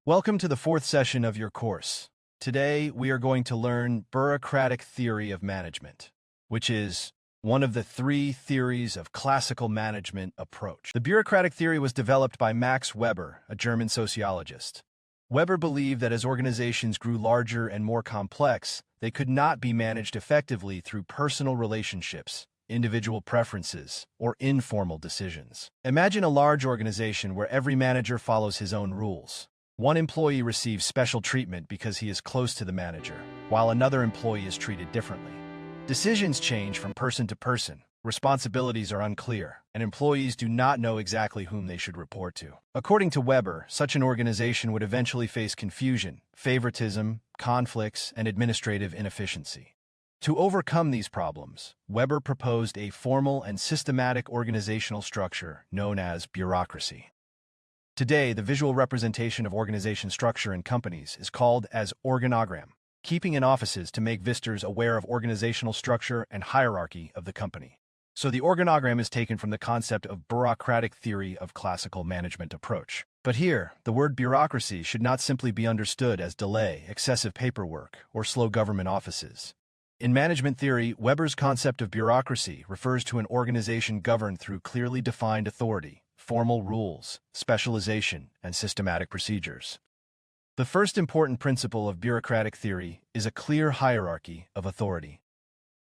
Welcome to the fourth session of your course. Today, we are going to learn Bureaucratic theory of management, which is one of the three theories of classical management approach. The bureaucratic theory was developed by Max Weber, a German sociologist. Weber believed that as organizations grew larger and more complex, they could not be managed effectively through personal relationships, individual preferences, or informal decisions. Imagine a large organization where every manager follows his own rules. One employee receives special treatment because he is close to the manager, while another employee is treated differently. Decisions change from person to person, responsibilities are unclear, and employees do not know exactly whom they should report to. According to Weber, such an organization would eventually face confusion, favoritism, conflicts, and administrative inefficiency. To overcome these problems, Weber proposed a formal and systematic organizational structure known as bureaucracy. Today, the visual representation of organization structure in companies is called as organogram, keeping in offices to make visitors aware of organizational structure and hierarchy of the company. So the organogram is taken from the concept of bureaucratic theory of classical management approach. But here, the word bureaucracy should not simply be understood as delay, excessive paperwork, or slow government offices. In management theory, Weber's concept of bureaucracy refers to an organization governed through clearly defined authority, formal rules, specialization, and systematic procedures. The first important principle of bureaucratic theory is a clear hierarchy of authority.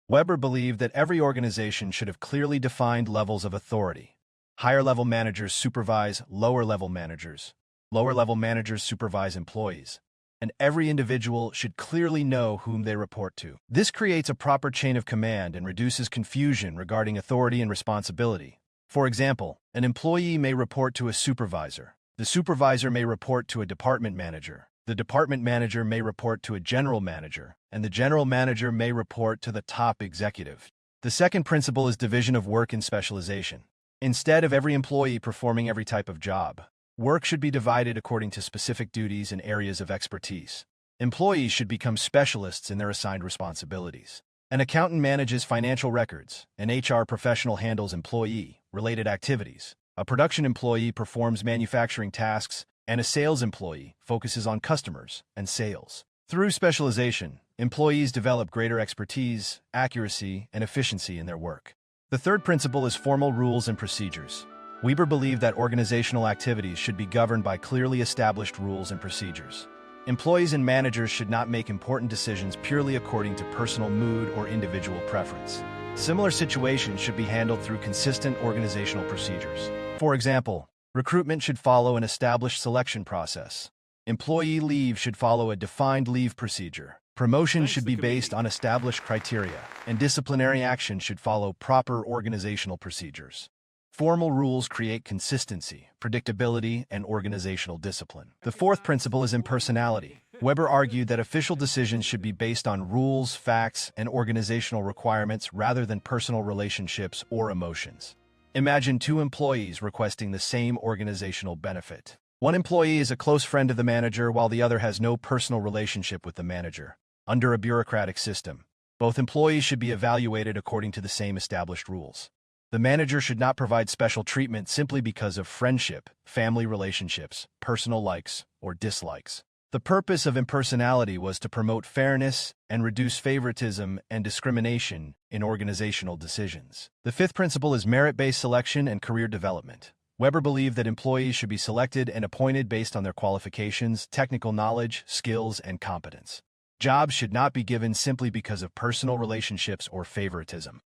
Weber believed that every organization should have clearly defined levels of authority. Higher-level managers supervise lower-level managers. Lower-level managers supervise employees. And every individual should clearly know whom they report to. This creates a proper chain of command and reduces confusion regarding authority and responsibility. For example, an employee may report to a supervisor. The supervisor may report to a department manager. The department manager may report to a general manager, and the general manager may report to the top executive. The second principle is division of work and specialization. Instead of every employee performing every type of job, work should be divided according to specific duties and areas of expertise. Employees should become specialists in their assigned responsibilities. An accountant manages financial records, an HR professional handles employee-related activities, a production employee performs manufacturing tasks, and a sales employee focuses on customers and sales. Through specialization, employees develop greater expertise, accuracy, and efficiency in their work. The third principle is formal rules and procedures. Weber believed that organizational activities should be governed by clearly established rules and procedures. Employees and managers should not make important decisions purely according to personal mood or individual preference. Similar situations should be handled through consistent organizational procedures. For example, recruitment should follow an established selection process. Employee leave should follow a defined leave procedure. Promotion should be based on established criteria, and disciplinary action should follow proper organizational procedures. Formal rules create consistency, predictability, and organizational discipline. The fourth principle is impersonality. Weber argued that official decisions should be based on rules, facts, and organizational requirements rather than personal relationships or emotions. Imagine two employees requesting the same organizational benefit. One employee is a close friend of the manager while the other has no personal relationship with the manager. Under a bureaucratic system, both employees should be evaluated according to the same established rules. The manager should not provide special treatment simply because of friendship, family relationships, personal likes, or dislikes. The purpose of impersonality was to promote fairness and reduce favoritism and discrimination in organizational decisions. The fifth principle is merit-based selection and career development. Weber believed that employees should be selected and appointed based on their qualifications, technical knowledge, skills, and competence. Jobs should not be given simply because of personal relationships or favoritism.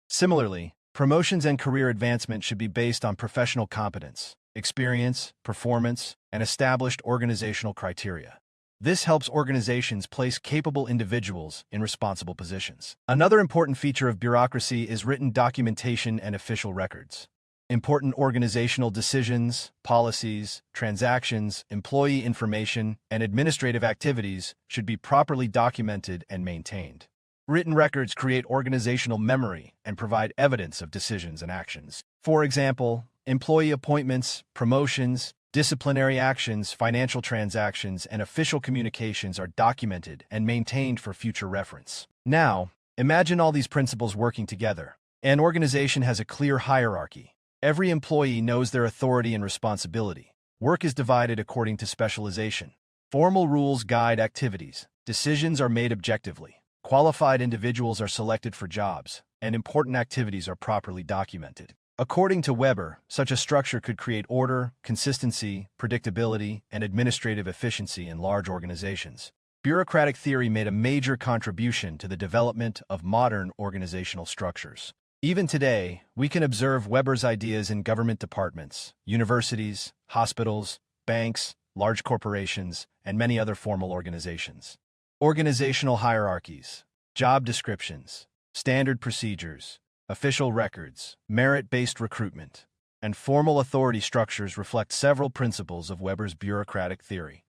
Similarly, promotions and career advancement should be based on professional competence, experience, performance, and established organizational criteria. This helps organizations place capable individuals in responsible positions. Another important feature of bureaucracy is written documentation and official records. Important organizational decisions, policies, transactions, employee information, and administrative activities should be properly documented and maintained. Written records create organizational memory and provide evidence of decisions and actions. For example, employee appointments, promotions, disciplinary actions, financial transactions, and official communications are documented and maintained for future reference. Now, imagine all these principles working together. An organization has a clear hierarchy. Every employee knows their authority and responsibility. Work is divided according to specialization. Formal rules guide activities. Decisions are made objectively. Qualified individuals are selected for jobs, and important activities are properly documented. According to Weber, such a structure could create order, consistency, predictability, and administrative efficiency in large organizations. Bureaucratic theory made a major contribution to the development of modern organizational structures. Even today, we can observe Weber's ideas in government departments, universities, hospitals, banks, large corporations, and many other formal organizations. Organizational hierarchies, job descriptions, standard procedures, official records, merit-based recruitment, and formal authority structures reflect several principles of Weber's bureaucratic theory.